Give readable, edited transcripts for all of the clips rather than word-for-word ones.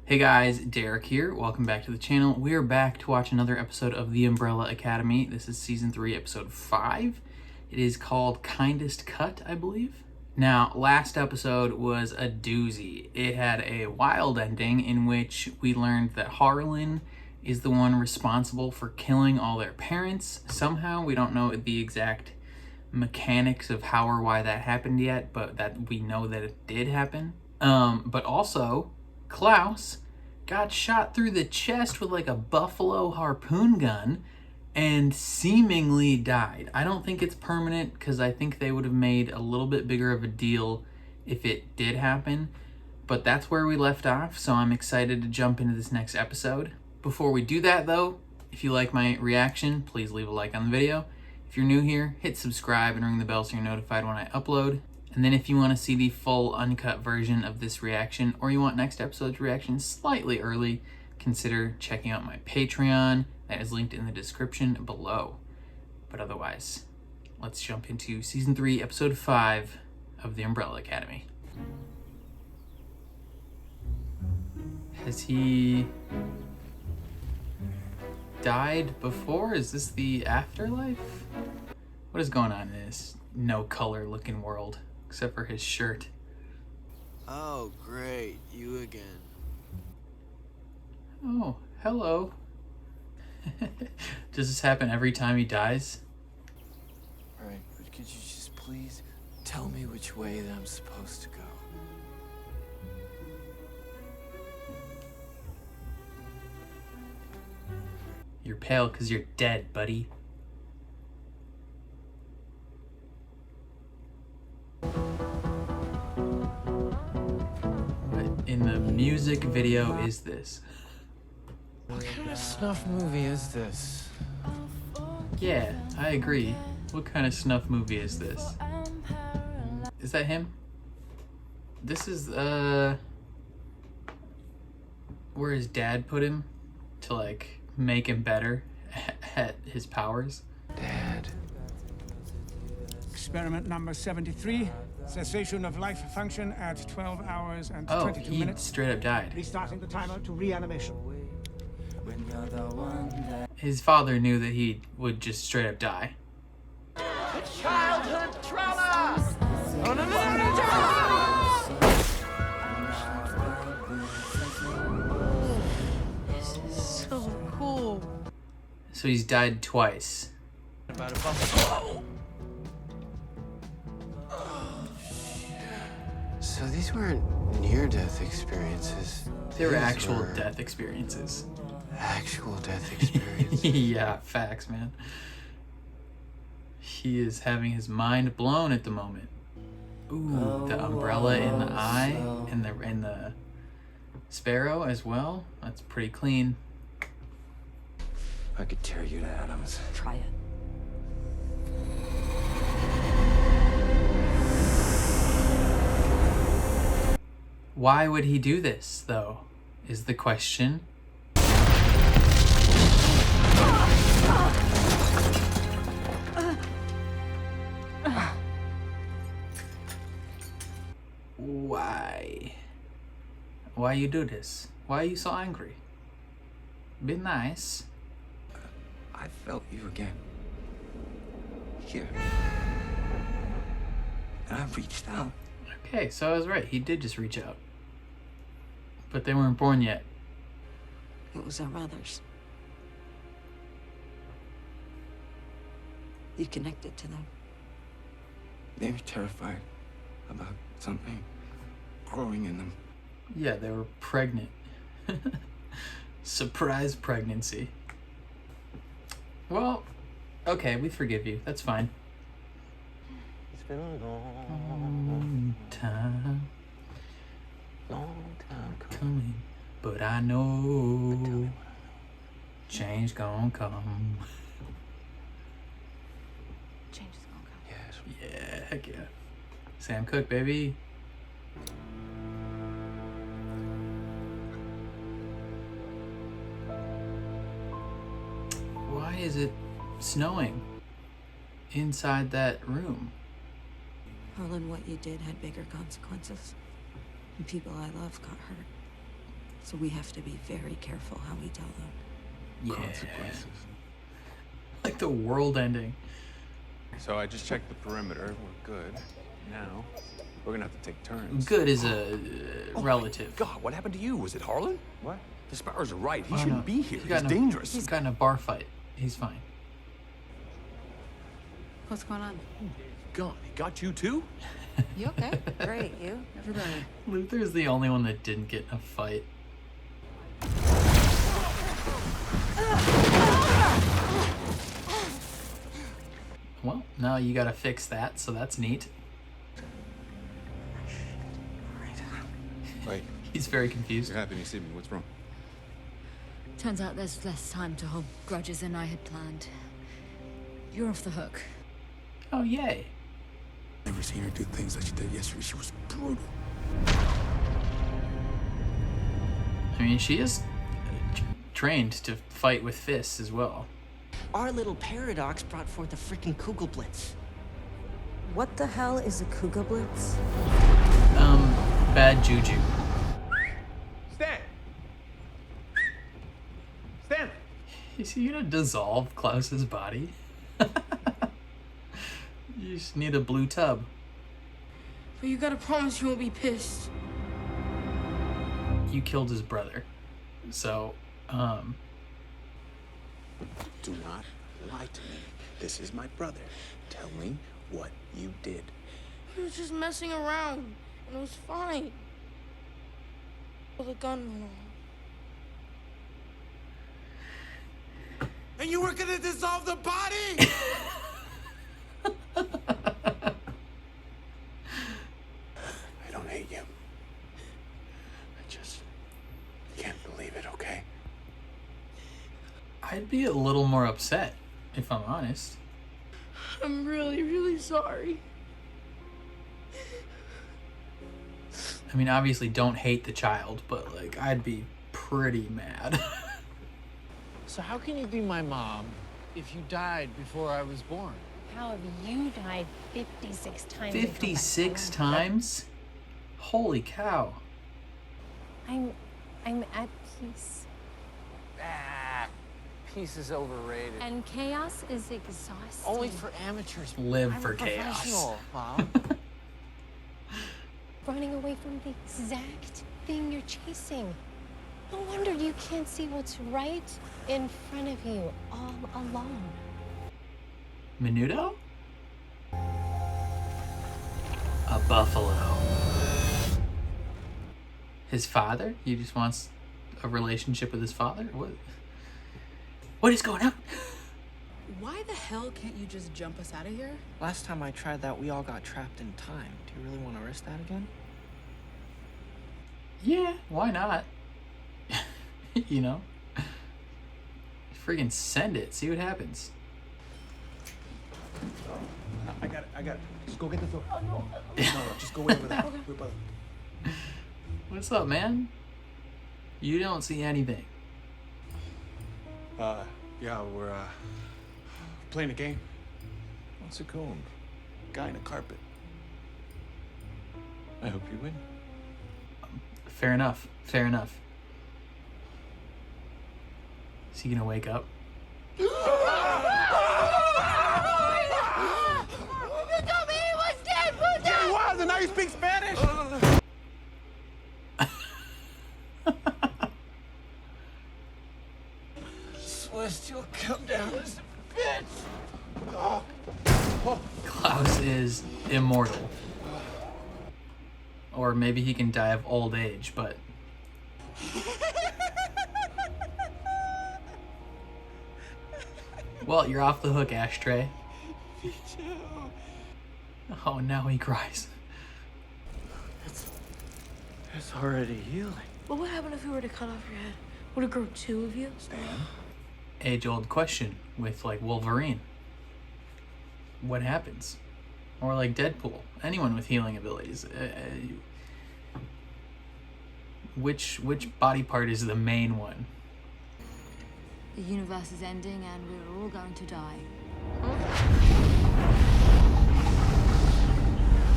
Hey guys, Derek here. Welcome back to the channel. We are back to watch another episode of The Umbrella Academy. This is season 3, episode 5. It is called Kindest Cut, I believe. Now, last episode was a doozy. It had a wild ending in which we learned that Harlan is the one responsible for killing all their parents. Somehow, we don't know the exact mechanics of how or why that happened yet, but that we know that it did happen. But also, Klaus got shot through the chest with like a buffalo harpoon gun and seemingly died. I don't think it's permanent because I think they would have made a little bit bigger of a deal if it did happen. But that's where we left off, so I'm excited to jump into this next episode. Before we do that though, if you like my reaction, please leave a like on the video. If you're new here, hit subscribe and ring the bell so you're notified when I upload. And then if you want to see the full uncut version of this reaction, or you want next episode's reaction slightly early, consider checking out my Patreon. That is linked in the description below. But otherwise, let's jump into season 3, episode 5 of The Umbrella Academy. Has he died before? Is this the afterlife? What is going on in this no color looking world? Except for his shirt. Oh, great. You again. Oh, hello. Does this happen every time he dies? Alright, but could you just please tell me which way that I'm supposed to go? You're pale because you're dead, buddy. What in the music video is this? What kind of snuff movie is this? Yeah, I agree. What kind of snuff movie is this? Is that him? This is where his dad put him to like make him better at his powers. Dad. Experiment number 73. Cessation of life function at 12 hours and 22 he minutes. straight up died. Restarting the timer to reanimation. His father knew that he would just straight up die. Childhood trauma! Oh, no, This is so cool. So he's died twice. So these weren't near-death experiences. They were These actual were death experiences. Actual death experiences. Yeah, facts, man. He is having his mind blown at the moment. Ooh, the umbrella in the eye and the sparrow as well. That's pretty clean. I could tear you to atoms. Try it. Why would he do this, though, is the question. Why? Why you do this? Why are you so angry? Be nice. I felt you again. Here. And I reached out. Okay, so I was right. He did just reach out. But they weren't born yet. It was our mothers. You connected to them. They were terrified about something growing in them. Yeah, they were pregnant. Surprise pregnancy. Well, okay, we forgive you. That's fine. It's been a Long time long time coming. coming, but I know change gonna come. Change is gonna come. Yes. Yeah, heck yeah. Sam Cooke, baby. Why is it snowing inside that room? Harlan, what you did had bigger consequences. And people I love got hurt. So we have to be very careful how we tell them. Yeah. Consequences. Like the world ending. So I just checked the perimeter. We're good. Now, we're gonna have to take turns. Good is a relative. God, what happened to you? Was it Harlan? What? The Sparrows are right. He Oh, shouldn't no. be here. He got He's in a- dangerous. He's got in a bar fight. He's fine. What's going on? God, he got you too? You okay? Great, you? Everybody. Luther's the only one that didn't get in a fight. Well, now you gotta fix that, so that's neat. Wait, He's very confused. you're happy to see me. What's wrong? Turns out there's less time to hold grudges than I had planned. You're off the hook. Oh, yay. Never seen her do things like she did yesterday. She was brutal. I mean, she is trained to fight with fists as well. Our little paradox brought forth a freaking Kugelblitz. What the hell is a Kugelblitz? Bad juju. Stan! Stan! Is he gonna dissolve Klaus's body? You just need a blue tub. But you gotta promise you won't be pissed. You killed his brother. So, Do not lie to me. This is my brother. Tell me what you did. He was just messing around, and it was fine. Well, the gun went off. And you were gonna dissolve the body? I don't hate you. I just can't believe it, okay? I'd be a little more upset, if I'm honest. I'm really, really sorry. I mean, obviously don't hate the child, but like, I'd be pretty mad. So how can you be my mom if you died before I was born? How have you died 56 times? 56 times? Holy cow. I'm at peace. Ah, peace is overrated. And chaos is exhausting. Only for amateurs. Live I'm for a chaos. professional, Mom. Running away from the exact thing you're chasing. No wonder you can't see what's right in front of you all along. Menudo? A buffalo. His father? He just wants a relationship with his father? What is going on? Why the hell can't you just jump us out of here? Last time I tried that, we all got trapped in time. Do you really want to risk that again? Yeah, why not? You know? Friggin' send it. See what happens. I got it. Just go get the door. No, just go over there. Wait, brother. What's up, man? You don't see anything. Yeah, we're, playing a game. What's it called? Guy in a carpet. I hope you win. Fair enough. Fair enough. Is he gonna wake up? You told me he was dead! Who's Yeah, he was, and now you speak Spanish? Celestial come down as a bitch. Klaus is immortal. Or maybe he can die of old age, but... Well, you're off the hook, Ashtray. Oh, now he cries. It's already healing. But what happened if we were to cut off your head? Would it grow two of you? Age-old question with, like, Wolverine. What happens? Or like Deadpool. Anyone with healing abilities. Which body part is the main one? The universe is ending and we're all going to die.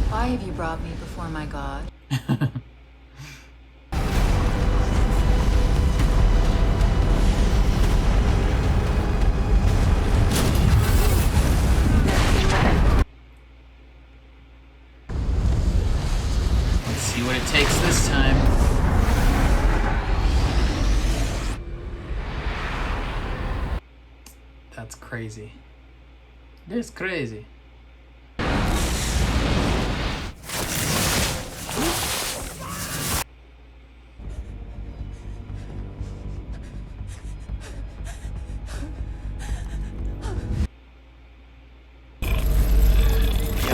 Why have you brought me before my god? See what it takes this time. That's crazy. This is crazy. Yo,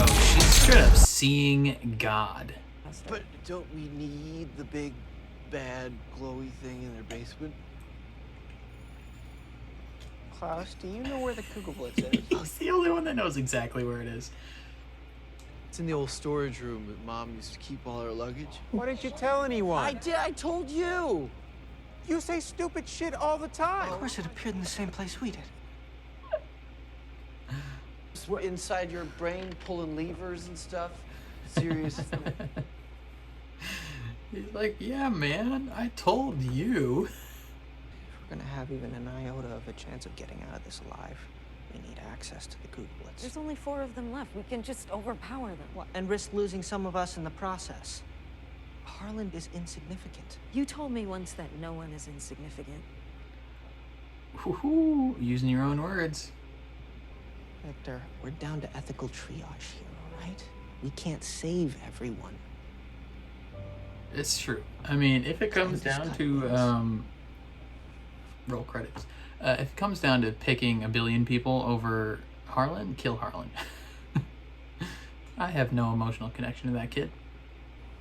she's straight up seeing God. But don't we need the big, bad, glowy thing in their basement? Klaus, do you know where the Kugelblitz is? He's the only one that knows exactly where it is. It's in the old storage room that Mom used to keep all her luggage. Why didn't you tell anyone? I did, I told you! You say stupid shit all the time. Of course, it appeared in the same place we did. We're inside your brain pulling levers and stuff. Seriously. He's like, yeah, man, I told you. If we're gonna have even an iota of a chance of getting out of this alive, we need access to the Kugelblitz. There's only 4 of them left. We can just overpower them. Well, and risk losing some of us in the process. Harlan is insignificant. You told me once that no one is insignificant. Woohoo, using your own words. Victor, we're down to ethical triage here, all right? We can't save everyone. It's true. I mean, if it comes down to roll credits, if it comes down to picking a billion people over Harlan, kill Harlan. I have no emotional connection to that kid.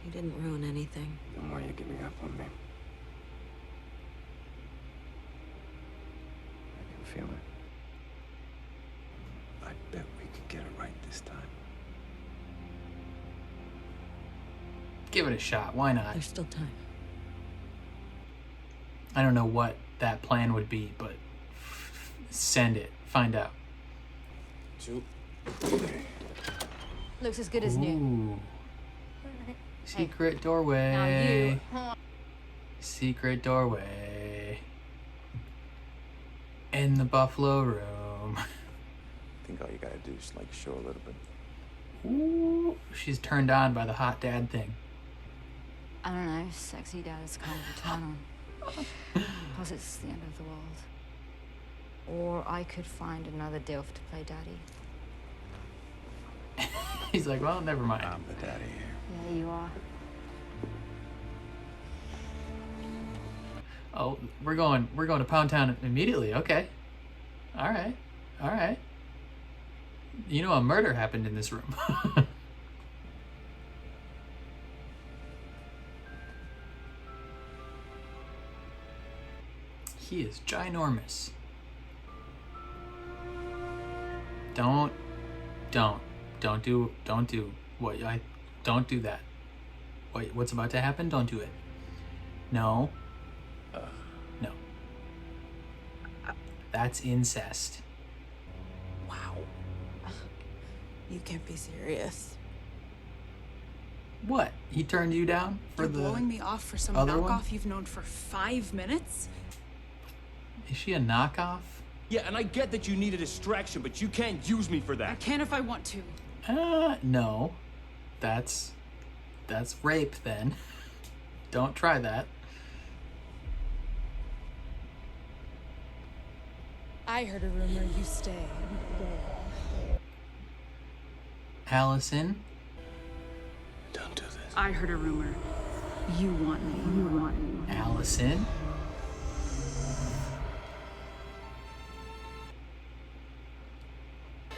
You didn't ruin anything. The more you're giving up on me, I can feel it. I bet we can get it right this time. Give it a shot. Why not? There's still time. I don't know what that plan would be, but send it. Find out. 2. Looks as good as new. Ooh. Secret doorway. Now you. Secret doorway. In the buffalo room. I think all you gotta do is like show a little bit. Ooh, she's turned on by the hot dad thing. I don't know, sexy dad is kind of a turn on. Plus it's the end of the world. Or I could find another DILF to play daddy. He's like, well, never mind. I'm the daddy here. Yeah, you are. Oh, we're going to Pound Town immediately. Okay. All right. You know, a murder happened in this room. He is ginormous. Don't do that. Wait, what's about to happen? Don't do it. No. No. That's incest. Wow. You can't be serious. What? He turned you down for You're the blowing me off for some other knockoff one? you've known for 5 minutes? Is she a knockoff? Yeah, and I get that you need a distraction, but you can't use me for that. I can if I want to. No. That's rape then. Don't try that. I heard a rumor you stay. Allison? Don't do this. I heard a rumor. You want me. Allison?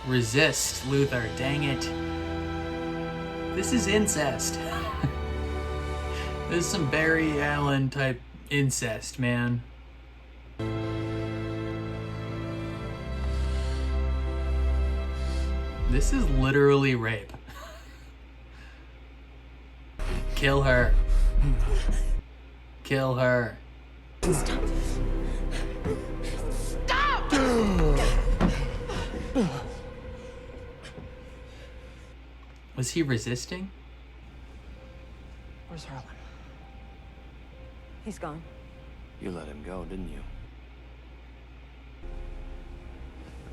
Resist, Luther. Dang it. This is incest. This is some Barry Allen type incest, man. This is literally rape. Kill her. Kill her. Stop! Was he resisting? Where's Harlan? He's gone. You let him go, didn't you? I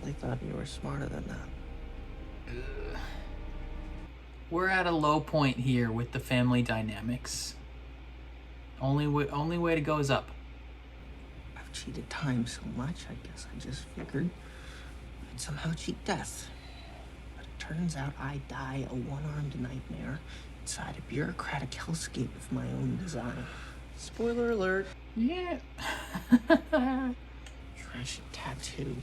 really thought you were smarter than that. we're at a low point here with the family dynamics. Only way to go is up. I've cheated time so much, I guess I just figured I'd somehow cheat death. But it turns out I die a one-armed nightmare inside a bureaucratic hellscape of my own design. Spoiler alert. Yeah. Trashy tattoo.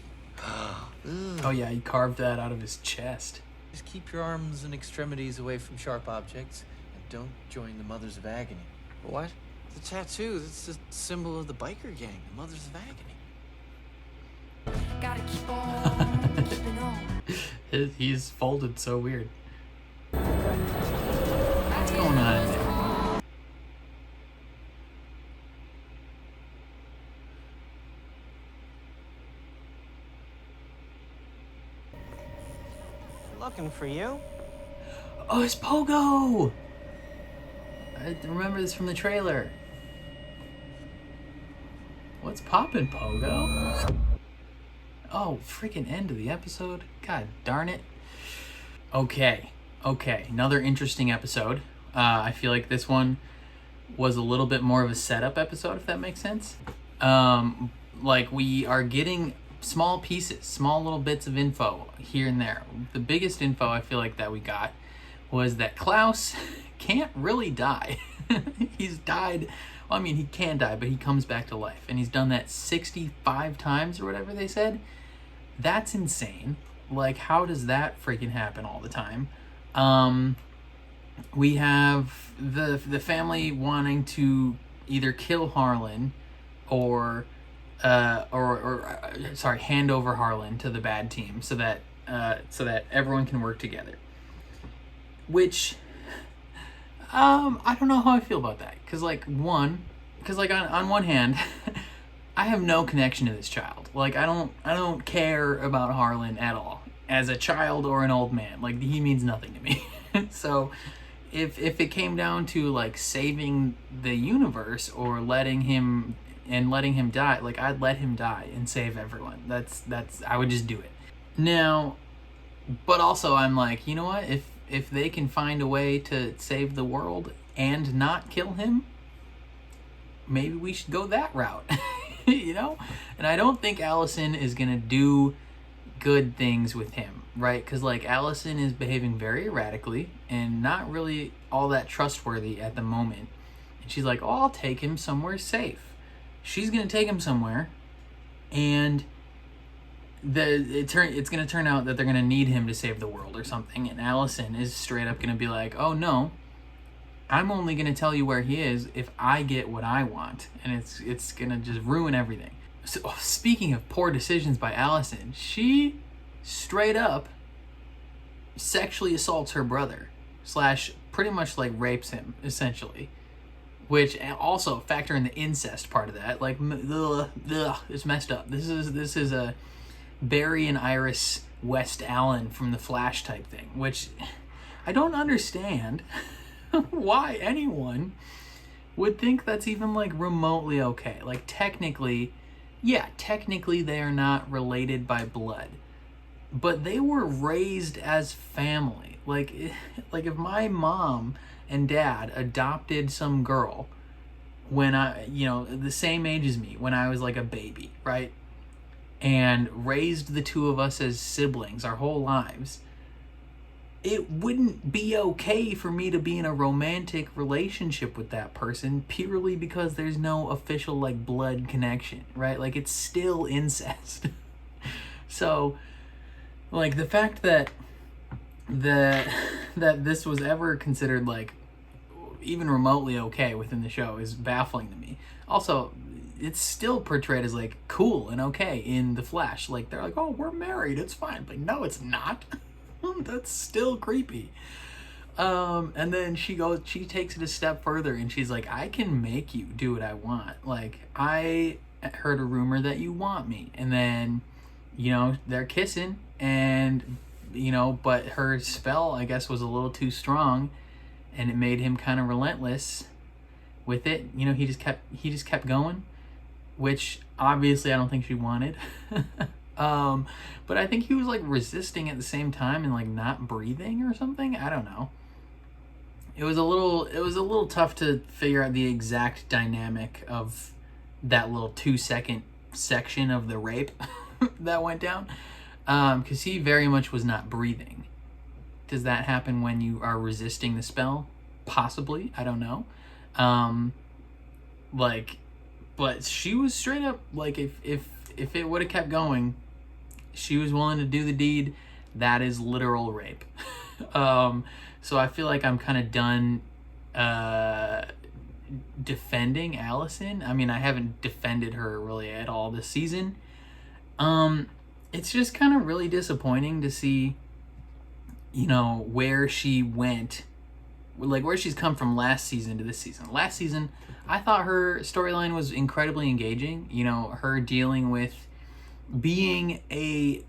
Oh yeah, he carved that out of his chest. Just keep your arms and extremities away from sharp objects, and don't join the Mothers of Agony. What? The tattoo, that's the symbol of the biker gang, the Mothers of Agony. Gotta keep on keeping on. He's folded so weird. What's going on in there? Looking for you. Oh, it's Pogo! I remember this from the trailer. What's poppin', Pogo? Oh, freaking end of the episode. God darn it. Okay, another interesting episode. I feel like this one was a little bit more of a setup episode, if that makes sense. Like, we are getting small pieces, small little bits of info here and there. The biggest info I feel like that we got was that Klaus can't really die. He's died, well, I mean, he can die, but he comes back to life. And he's done that 65 times or whatever they said. That's insane. Like, how does that freaking happen all the time? We have the family wanting to either kill Harlan or hand over Harlan to the bad team so that everyone can work together. Which, I don't know how I feel about that. Cause on one hand, I have no connection to this child. Like, I don't care about Harlan at all. As a child or an old man, like, he means nothing to me. So if it came down to like saving the universe or letting him die, like, I'd let him die and save everyone. That's I would just do it. Now, but also I'm like, you know what? If they can find a way to save the world and not kill him, maybe we should go that route. You know? And I don't think Allison is gonna do good things with him, right? Because, like, Allison is behaving very erratically and not really all that trustworthy at the moment. And she's like, oh, I'll take him somewhere safe. She's gonna take him somewhere, and it's gonna turn out that they're gonna need him to save the world or something. And Allison is straight up gonna be like, "Oh no, I'm only gonna tell you where he is if I get what I want," and it's gonna just ruin everything. So, speaking of poor decisions by Allison, she straight up sexually assaults her brother / pretty much like rapes him essentially. Which also factor in the incest part of that. Like, it's messed up. This is a Barry and Iris West Allen from The Flash type thing, which I don't understand why anyone would think that's even like remotely okay. Like, technically they are not related by blood, but they were raised as family. Like if my mom and dad adopted some girl when the same age as me, when I was like a baby, right? And raised the two of us as siblings our whole lives, it wouldn't be okay for me to be in a romantic relationship with that person purely because there's no official like blood connection, right? Like, it's still incest. So, like, the fact that this was ever considered like even remotely okay within the show is baffling to me. Also, it's still portrayed as like cool and okay in The Flash. Like, they're like, oh, we're married, it's fine. But no, it's not. That's still creepy. And then she takes it a step further and she's like, I can make you do what I want. Like, I heard a rumor that you want me. And then, they're kissing and, but her spell, I guess, was a little too strong and it made him kind of relentless with it. He just kept going, which obviously I don't think she wanted. But I think he was like resisting at the same time and like not breathing or something. I don't know. it was a little tough to figure out the exact dynamic of that little 2-second section of the rape that went down, because he very much was not breathing. Does that happen when you are resisting the spell? Possibly, I don't know. But she was straight up like, if it would have kept going, she was willing to do the deed. That is literal rape. So I feel like I'm kind of done defending Allison. I mean, I haven't defended her really at all this season. It's just kind of really disappointing to see, you know, where she went, like where she's come from last season to this season. Last season, I thought her storyline was incredibly engaging. You know, her dealing with being a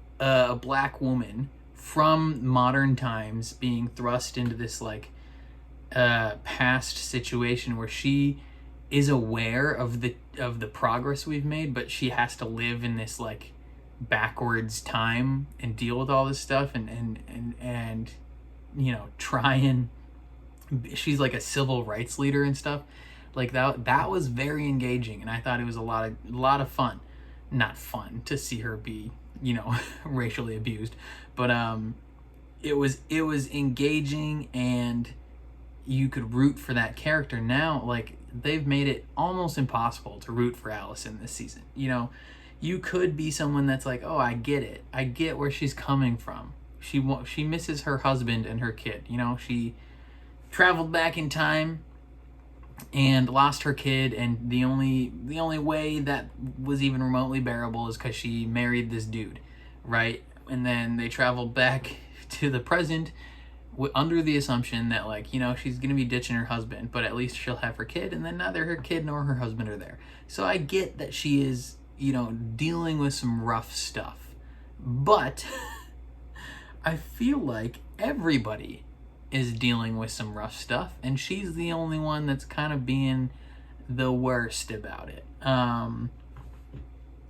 black woman from modern times, being thrust into this like past situation where she is aware of the progress we've made, but she has to live in this like backwards time and deal with all this stuff and you know, try and she's like a civil rights leader and stuff like that was very engaging, and I thought it was a lot of fun. Not fun to see her be, you know, racially abused, but it was engaging, and you could root for that character. Now, like, they've made it almost impossible to root for Allison this season. You know, you could be someone that's like, oh, I get it. I get where she's coming from. She misses her husband and her kid. You know, she traveled back in time and lost her kid, and the only way that was even remotely bearable is because she married this dude, right? And then they traveled back to the present under the assumption that, like, you know, she's gonna be ditching her husband, but at least she'll have her kid, and then neither her kid nor her husband are there. So I get that she is, you know, dealing with some rough stuff, but I feel like everybody is dealing with some rough stuff, and she's the only one that's kind of being the worst about it.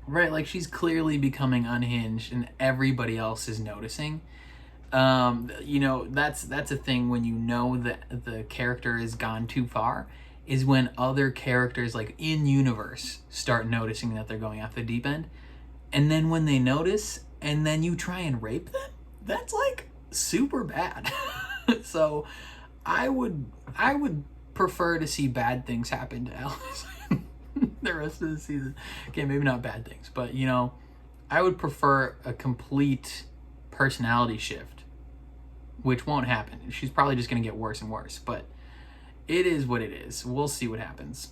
Right, like, she's clearly becoming unhinged, and everybody else is noticing. You know, that's a thing when you know that the character has gone too far, is when other characters, like, in universe, start noticing that they're going off the deep end. And then when they notice, and then you try and rape them, that's, like, super bad. So I would prefer to see bad things happen to Alice the rest of the season. Okay, maybe not bad things, but, you know, I would prefer a complete personality shift, which won't happen. She's probably just going to get worse and worse, but it is what it is. We'll see what happens.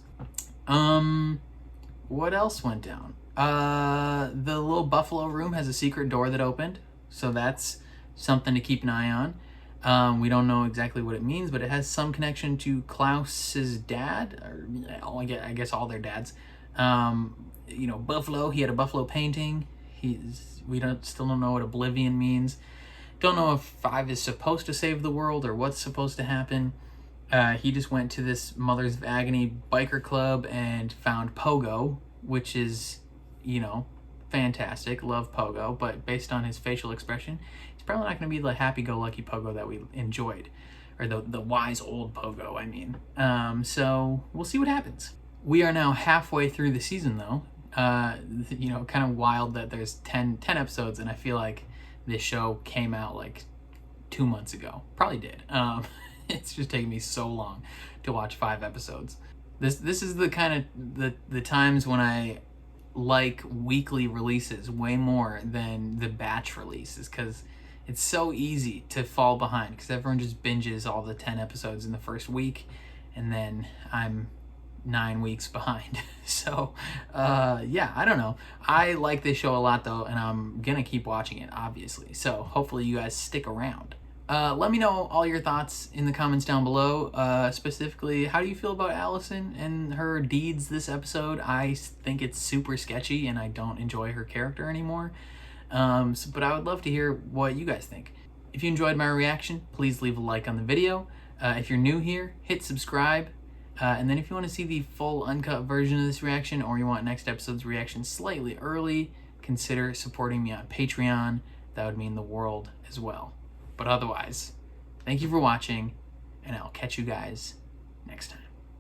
What else went down? The little buffalo room has a secret door that opened, so that's something to keep an eye on. We don't know exactly what it means, but it has some connection to Klaus's dad, or I guess all their dads. You know, Buffalo, he had a buffalo painting. We still don't know what Oblivion means. Don't know if 5 is supposed to save the world or what's supposed to happen. He just went to this Mothers of Agony biker club and found Pogo, which is, you know, fantastic. Love Pogo, but based on his facial expression, he's probably not going to be the happy-go-lucky Pogo that we enjoyed, or the wise old Pogo, I mean. So we'll see what happens. We are now halfway through the season, though. You know, kind of wild that there's 10 episodes, and I feel like this show came out like 2 months ago. Probably did. It's just taken me so long to watch 5 episodes. This is the kind of the times when I like weekly releases way more than the batch releases, because it's so easy to fall behind because everyone just binges all the 10 episodes in the first week, and then I'm 9 weeks behind. So yeah, I don't know. I like this show a lot, though, and I'm gonna keep watching it, obviously. So hopefully you guys stick around. Let me know all your thoughts in the comments down below. Specifically, how do you feel about Allison and her deeds this episode? I think it's super sketchy, and I don't enjoy her character anymore. But I would love to hear what you guys think. If you enjoyed my reaction, please leave a like on the video. If you're new here, hit subscribe. And then if you want to see the full uncut version of this reaction, or you want next episode's reaction slightly early, consider supporting me on Patreon. That would mean the world as well. But otherwise, thank you for watching, and I'll catch you guys next time.